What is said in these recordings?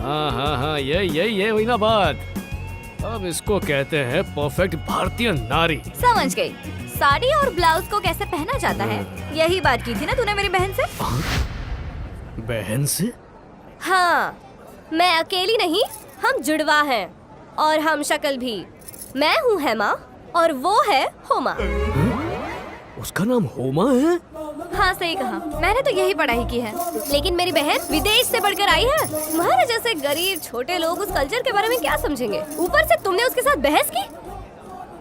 हाँ, ये हुई ना बात। अब इसको कहते हैं परफेक्ट भारतीय नारी। समझ गई। साड़ी और ब्लाउज को कैसे पहना जाता है, यही बात की थी ना तूने मेरी बहन से? बहन से? हाँ, मैं अकेली नहीं, हम जुड़वा हैं और हम शक्ल भी। मैं हूँ हेमा और वो है होमा। उसका नाम होमा है? हाँ सही कहा, मैंने तो यही पढ़ाई की है। लेकिन मेरी बहन विदेश से बढ़कर आई है। तुम्हारे जैसे गरीब छोटे लोग उस कल्चर के बारे में क्या समझेंगे? ऊपर से तुमने उसके साथ बहस की।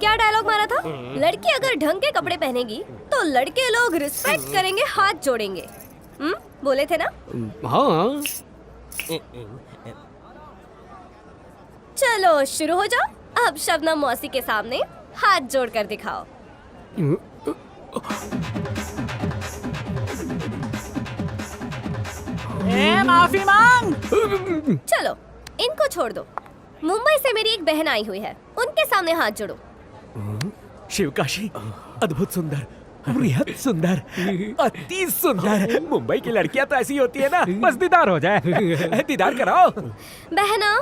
क्या डायलॉग मारा था? लड़की अगर ढंग के कपड़े पहनेगी तो लड़के लोग रिस्पेक्ट करेंगे, हाथ जोड़ेंगे। बोले थे ना? हाँ। चलो शुरू हो जाओ। अब शबनम मौसी के सामने हाथ जोड़कर दिखाओ। माफी मांग। चलो इनको छोड़ दो। मुंबई से मेरी एक बहन आई हुई है, उनके सामने हाथ जोड़ो। शिवकाशी अद्भुत सुंदर, बेहद सुंदर, अति सुंदर। मुंबई की लड़कियां तो ऐसी होती है ना, बस दीदार हो जाए। दीदार कराओ। बहना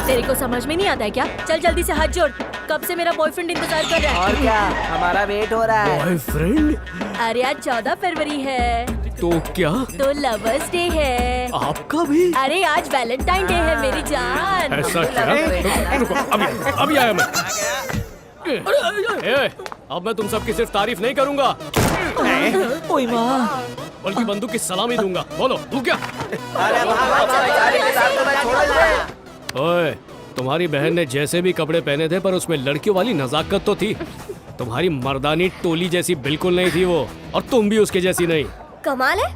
तेरे को समझ में नहीं आता है क्या? चल जल्दी से हाथ जोड़, कब से मेरा बॉयफ्रेंड इंतजार कर रहा है। और क्या, हमारा वेट हो रहा है। बॉयफ्रेंड? अरे आज 14 फरवरी है। तो क्या? तो लवर्स डे है। आपका भी? अरे आज वैलेंटाइन डे है मेरी जान। ऐसा क्या? रुको, अभी आया मैं। अब मैं तुम सबकी सिर्फ तारीफ नहीं करूंगा, ओए माँ, बल्कि बंदूक की सलामी दूंगा। बोलो तू क्या? ओए, तुम्हारी बहन ने जैसे भी कपड़े पहने थे पर उसमें लड़कियों वाली नजाकत तो थी। तुम्हारी मर्दानी टोली जैसी बिल्कुल नहीं थी वो, और तुम भी उसके जैसी नहीं। कमाल है,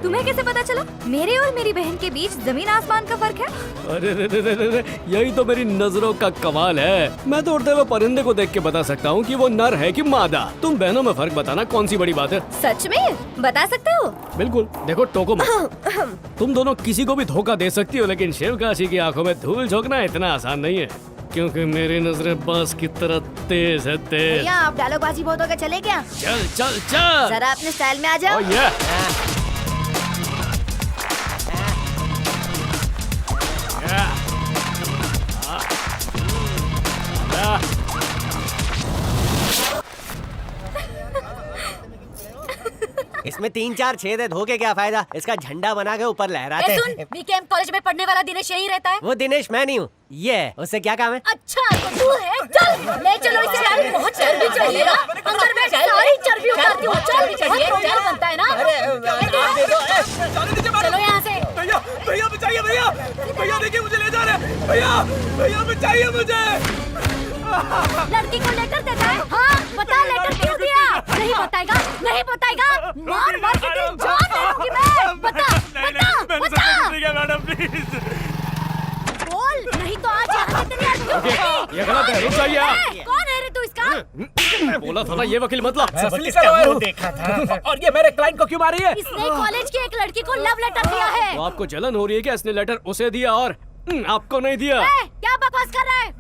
तुम्हें कैसे पता चला? मेरे और मेरी बहन के बीच जमीन आसमान का फर्क है। अरे रे, यही तो मेरी नजरों का कमाल है। मैं तो उड़ते हुए परिंदे को देख के बता सकता हूँ कि वो नर है कि मादा। तुम बहनों में फर्क बताना कौन सी बड़ी बात है। सच में बता सकते हो? बिल्कुल, देखो टोको मत। तुम दोनों किसी को भी धोखा दे सकती हो, लेकिन शिवकाशी की आंखों में धूल झोंकना इतना आसान नहीं है, क्योंकि मेरी नजरें बांस की तरह तेज है, तेज। भैया आप डायलॉगबाजी बहुत होगा, चले क्या? चल चल चल, जरा अपने स्टाइल में आ जाओ। Oh, yeah. इसमें 3-4 छेद है, धो के क्या फायदा? इसका झंडा बना के ऊपर लहराते सुन, बीकेएम कॉलेज में पढ़ने वाला दिनेश यही रहता है। वो दिनेश मैं नहीं हूँ, ये है। उससे क्या काम है? अच्छा तो तू है, चल ले चलो इसे। यार बहुत चर्बी चढ़ी ना, अंदर में सारी चर्बी उतारती हूँ। चल बहुत प्रोटीन बनता है ना। चलो यहाँ से। भैया भैया बचाइए, भैया भैया देखिए मुझे ले जा रहे हैं। भैया भैया बचाइए मुझे। लड़की को लेटर देता है? हाँ बता, लेटर क्यों दिया? नहीं बताएगा, नहीं बताएगा, मार मार के तेरी जान ले लूंगी मैं। बता बता बता। मैडम प्लीज बोल, नहीं तो आज यहाँ से तेरी ये गलत है, रुक जाइए। कौन है रे तू इसका? मैं बोला था ना ये वकील मत ला। देखा था। और ये मेरे क्लाइंट को क्यों मारी है? इसने कॉलेज की एक लड़की को लव लेटर दिया है। तो आपको जलन हो रही है क्या? इसने लेटर उसे दिया और आपको नहीं दिया। क्या बकवास कर रहा है?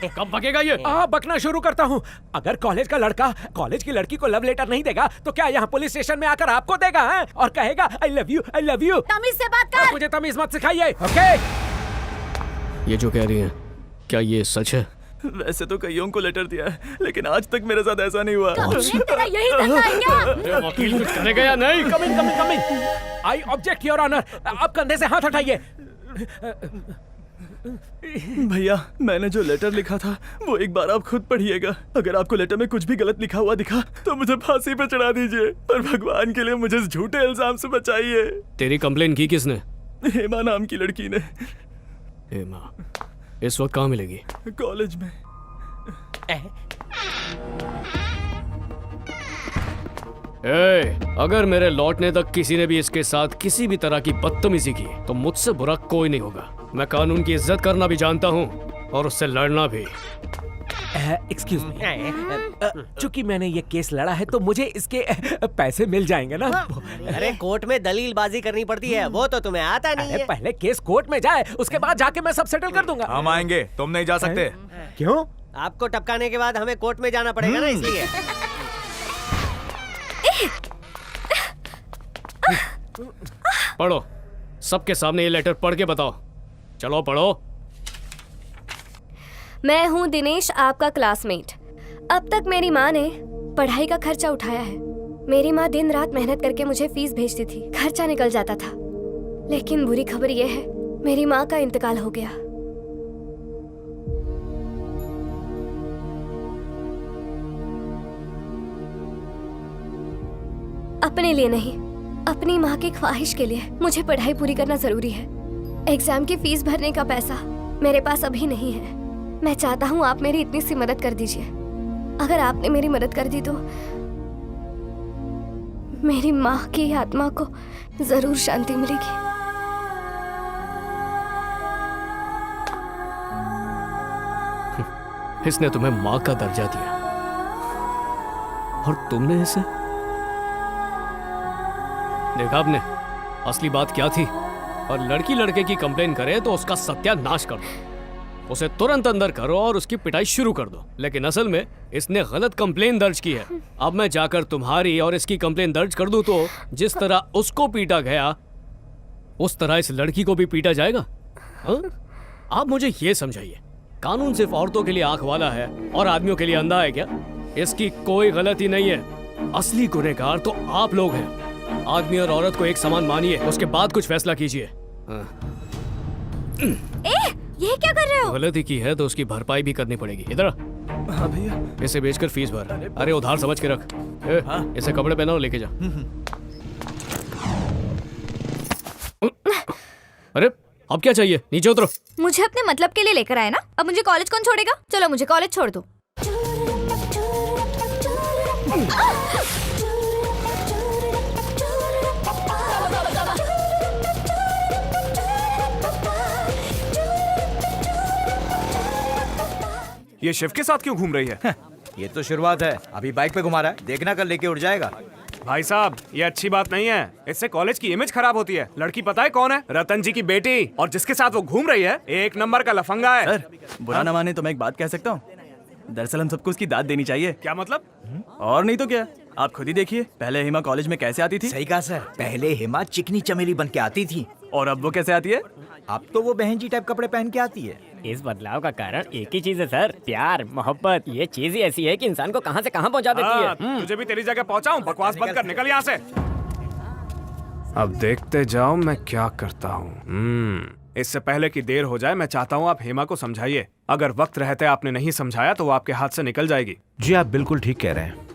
कब बकेगा ये? बकना शुरू करता हूँ। अगर कॉलेज का लड़का कॉलेज की लड़की को लव लेटर नहीं देगा तो क्या यहाँ पुलिस स्टेशन में आकर आपको देगा है? और कहेगा I love you, I love you. तमीज से बात कर। मुझे तमीज मत सिखाइए, ओके? ये जो कह रही हैं, क्या ये सच है? वैसे तो कईयों को लेटर दिया है, लेकिन आज तक मेरे साथ ऐसा नहीं हुआ। तेरा यही धंधा है क्या? अरे वकील कुछ करेगा या नहीं? Come in. I object your honour. आप कंधे से हाथ हटाइए। भैया मैंने जो लेटर लिखा था वो एक बार आप खुद पढ़िएगा। अगर आपको लेटर में कुछ भी गलत लिखा हुआ दिखा तो मुझे फांसी पे चढ़ा दीजिए, पर भगवान के लिए मुझे इस झूठे इल्जाम से बचाइए। तेरी कंप्लेन की किसने? हेमा नाम की लड़की ने। हेमा इस वक्त कहाँ मिलेगी? कॉलेज में। अगर मेरे लौटने तक किसी ने भी इसके साथ किसी भी तरह की बदतमीजी की तो मुझसे बुरा कोई नहीं होगा। मैं कानून की इज्जत करना भी जानता हूँ और उससे लड़ना भी। एक्सक्यूज मी, चूंकि मैंने ये केस लड़ा है तो मुझे इसके पैसे मिल जाएंगे ना? अरे कोर्ट में दलीलबाजी करनी पड़ती है, वो तो तुम्हें आता नहीं है। पहले केस कोर्ट में जाए, उसके बाद जाके मैं सब सेटल कर दूंगा। हम आएंगे, तुम नहीं जा सकते। क्यों? आपको टपकाने के बाद हमें कोर्ट में जाना पड़ेगा ना, इसलिए। पढ़ो, सबके सामने ये लेटर पढ़ के बताओ। चलो पढ़ो। मैं हूँ दिनेश, आपका क्लासमेट। अब तक मेरी माँ ने पढ़ाई का खर्चा उठाया है। मेरी माँ दिन रात मेहनत करके मुझे फीस भेजती थी, खर्चा निकल जाता था। लेकिन बुरी खबर यह है, मेरी माँ का इंतकाल हो गया। अपने लिए नहीं, अपनी माँ की ख्वाहिश के लिए मुझे पढ़ाई पूरी करना जरूरी है। एग्जाम की फीस भरने का पैसा मेरे पास अभी नहीं है। मैं चाहता हूँ आप मेरी इतनी सी मदद कर दीजिए। अगर आपने मेरी मदद कर दी तो मेरी माँ की आत्मा को जरूर शांति मिलेगी। इसने तुम्हें माँ का दर्जा दिया और तुमने इसे देखा। आपने असली बात क्या थी। और लड़की लड़के की कंप्लेन करे तो उसका सत्यानाश कर दो, उसे तुरंत अंदर करो और उसकी पिटाई शुरू कर दो। लेकिन असल में इसने गलत कंप्लेन दर्ज की है। अब मैं जाकर तुम्हारी और इसकी कंप्लेन दर्ज कर दूं तो जिस तरह उसको पीटा गया उस तरह इस लड़की को भी पीटा जाएगा। हाँ? आप मुझे ये समझाइए, कानून सिर्फ औरतों के लिए आंख वाला है और आदमियों के लिए अंधा है क्या? इसकी कोई गलती नहीं है। असली गुनहगार तो आप लोग हैं। आदमी और औरत को एक समान मानिए, उसके बाद कुछ फैसला कीजिए। ये क्या कर रहे हो? गलती की है तो उसकी भरपाई भी करनी पड़ेगी। इधर आ। हाँ भैया। इसे बेचकर फीस भर। अरे उधार समझ के रख। इसे कपड़े पहना और लेके जा। अरे अब क्या चाहिए? नीचे उतरो। मुझे अपने मतलब के लिए लेकर आए ना, अब मुझे कॉलेज कौन छोड़ेगा? चलो मुझे कॉलेज छोड़ दो। ये शिव के साथ क्यों घूम रही है? ये तो शुरुआत है, अभी बाइक पे घुमा रहा है, देखना कल लेके उड़ जाएगा। भाई साहब ये अच्छी बात नहीं है, इससे कॉलेज की इमेज खराब होती है। लड़की पता है कौन है? रतन जी की बेटी, और जिसके साथ वो घूम रही है एक नंबर का लफंगा है। सर बुरा न माने तो मैं एक बात कह सकता हूँ। दरअसल हम सबको उसकी दाद देनी चाहिए। क्या मतलब? और नहीं तो क्या, आप खुद ही देखिए पहले हिमा कॉलेज में कैसे आती थी सही कहा सर, पहले हिमा चिकनी चमेली बन के आती थी, और अब वो कैसे आती है? अब तो वो बहन जी टाइप कपड़े पहन के आती है। इस बदलाव का कारण एक ही चीज है सर, प्यार मोहब्बत। ये चीज ही ऐसी है कि इंसान को कहां से कहां पहुंचा देती है। तुझे भी तेरी जगह पहुंचाऊं? बकवास बंद कर, निकल यहाँ से। अब देखते जाओ मैं क्या करता हूँ। इससे पहले कि देर हो जाए मैं चाहता हूँ आप हेमा को समझाइए। अगर वक्त रहते आपने नहीं समझाया तो वो आपके हाथ से निकल जाएगी। जी आप बिल्कुल ठीक कह रहे हैं,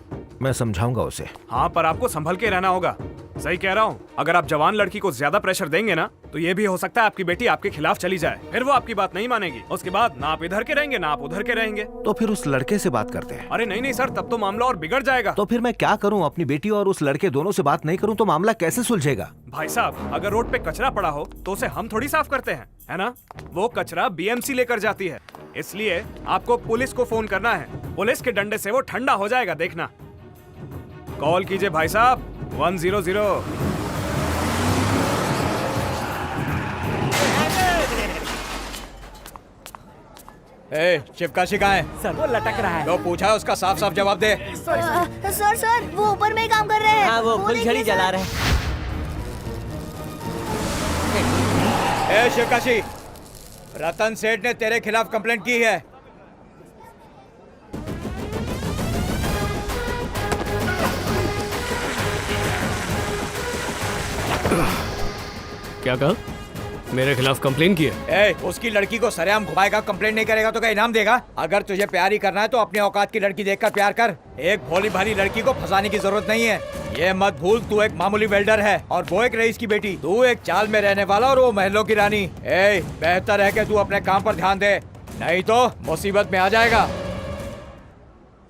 मैं समझाऊंगा उसे। हाँ पर आपको संभल के रहना होगा। सही कह रहा हूँ, अगर आप जवान लड़की को ज्यादा प्रेशर देंगे ना तो ये भी हो सकता है आपकी बेटी आपके खिलाफ चली जाए। फिर वो आपकी बात नहीं मानेगी। उसके बाद ना आप इधर के रहेंगे ना आप उधर के रहेंगे। तो फिर उस लड़के से बात करते हैं। अरे नहीं नहीं सर, तब तो मामला और बिगड़ जाएगा। तो फिर मैं क्या करूं? अपनी बेटी और उस लड़के दोनों से बात नहीं करूं तो मामला कैसे सुलझेगा? भाई साहब अगर रोड पे कचरा पड़ा हो तो उसे हम थोड़ी साफ करते हैं, है ना? वो कचरा बीएमसी लेकर जाती है, इसलिए आपको पुलिस को फोन करना है। पुलिस के डंडे से वो ठंडा हो जाएगा, देखना। कॉल कीजिए भाई साहब 100। ए, शिवकाशी कहाँ है? सर वो लटक रहा है। जो पूछा है उसका साफ साफ जवाब दे। सर वो ऊपर में ही काम कर रहे हैं। हाँ वो फुलझड़ी जला रहे हैं। ए शिवकाशी, रतन सेठ ने तेरे खिलाफ कंप्लेंट की है। क्या कहा? मेरे खिलाफ कंप्लेन की है? ए, उसकी लड़की को सरेआम घुमाएगा, कंप्लेंट नहीं करेगा तो क्या इनाम देगा? अगर तुझे प्यार ही करना है तो अपनी औकात की लड़की देखकर प्यार कर। एक भोली भाली लड़की को फंसाने की जरूरत नहीं है। ये मत भूल तू एक मामूली वेल्डर है और वो एक रईस की बेटी। तू एक चाल में रहने वाला और वो महलों की रानी। ए, बेहतर है कि तू अपने काम पर ध्यान दे, नहीं तो मुसीबत में आ जाएगा।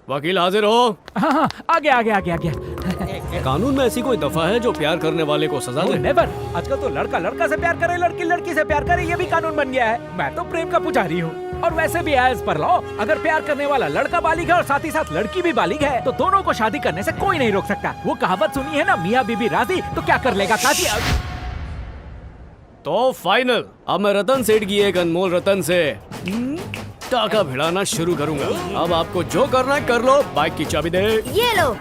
वकील हाजिर हो। हाँ, आ गया। कानून में ऐसी कोई दफा है जो प्यार करने वाले को सजा दे? नेवर। आजकल तो लड़का लड़का से प्यार करे, लड़की लड़की से प्यार करे, ये भी कानून बन गया है। मैं तो प्रेम का पुजारी हूँ। और वैसे भी एज पर लॉ अगर प्यार करने वाला लड़का बालिग है और साथ ही साथ लड़की भी बालिग है तो दोनों को शादी करने से कोई नहीं रोक सकता। वो कहावत सुनी है ना, मियाँ बीबी राजी तो क्या कर लेगा काजी। तो फाइनल। अब मैं रतन सेठ की एक अनमोल रतन से टाका भिड़ाना शुरू करूंगा। अब आपको जो करना है कर लो। बाइक की चाबी दे। ये लो।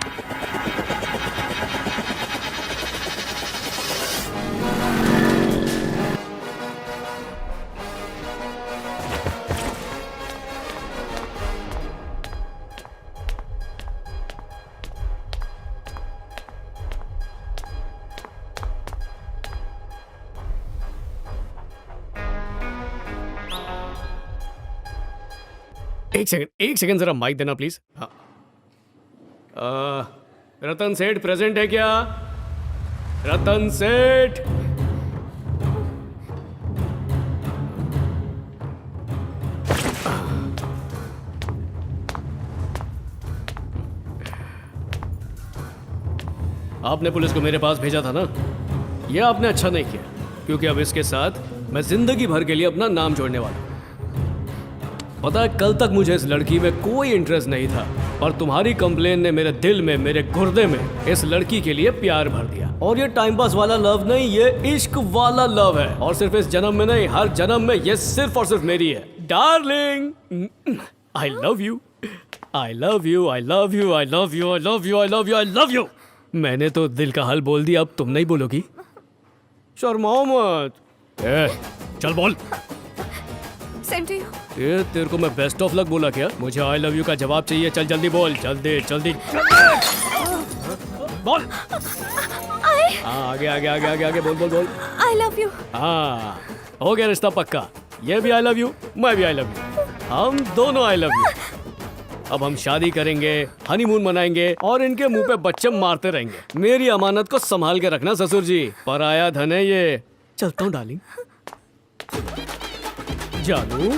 एक सेकंड जरा माइक देना प्लीज। हाँ। रतन सेठ प्रेजेंट है क्या? रतन सेठ। आपने पुलिस को मेरे पास भेजा था ना? ये आपने अच्छा नहीं किया, क्योंकि अब इसके साथ मैं जिंदगी भर के लिए अपना नाम जोड़ने वाला हूं। पता है, कल तक मुझे इस लड़की में कोई इंटरेस्ट नहीं था, पर तुम्हारी कंप्लेन ने मेरे दिल में, मेरे गुर्दे में इस लड़की के लिए प्यार भर दिया। और ये टाइम पास वाला लव नहीं, ये इश्क वाला लव है। और सिर्फ इस जन्म में नहीं, हर जन्म में ये सिर्फ और सिर्फ मेरी है। Darling, I love you, I love you, I love you, I love you, I love you, I love you, I love you. मैंने तो दिल का हाल बोल दिया, अब तुम नहीं बोलोगी? शर्माओ मत। चल बोल। Same to you. ये तेरे को मैं बेस्ट ऑफ लक बोला क्या? मुझे आई लव यू का जवाब चाहिए। चल जल्दी बोल, जल्दी जल्दी बोल। हाँ, आगे आगे आगे आगे आगे बोल बोल बोल। I love you. हाँ, हो गया रिश्ता पक्का। ये भी आई लव यू, मैं भी आई लव यू, हम दोनों आई लव यू। अब हम शादी करेंगे, हनीमून मनाएंगे और इनके मुंह पे बच्चे मारते रहेंगे। मेरी अमानत को संभाल के रखना ससुर जी, पराया धन है ये। चलता हूँ डार्लिंग। जानू।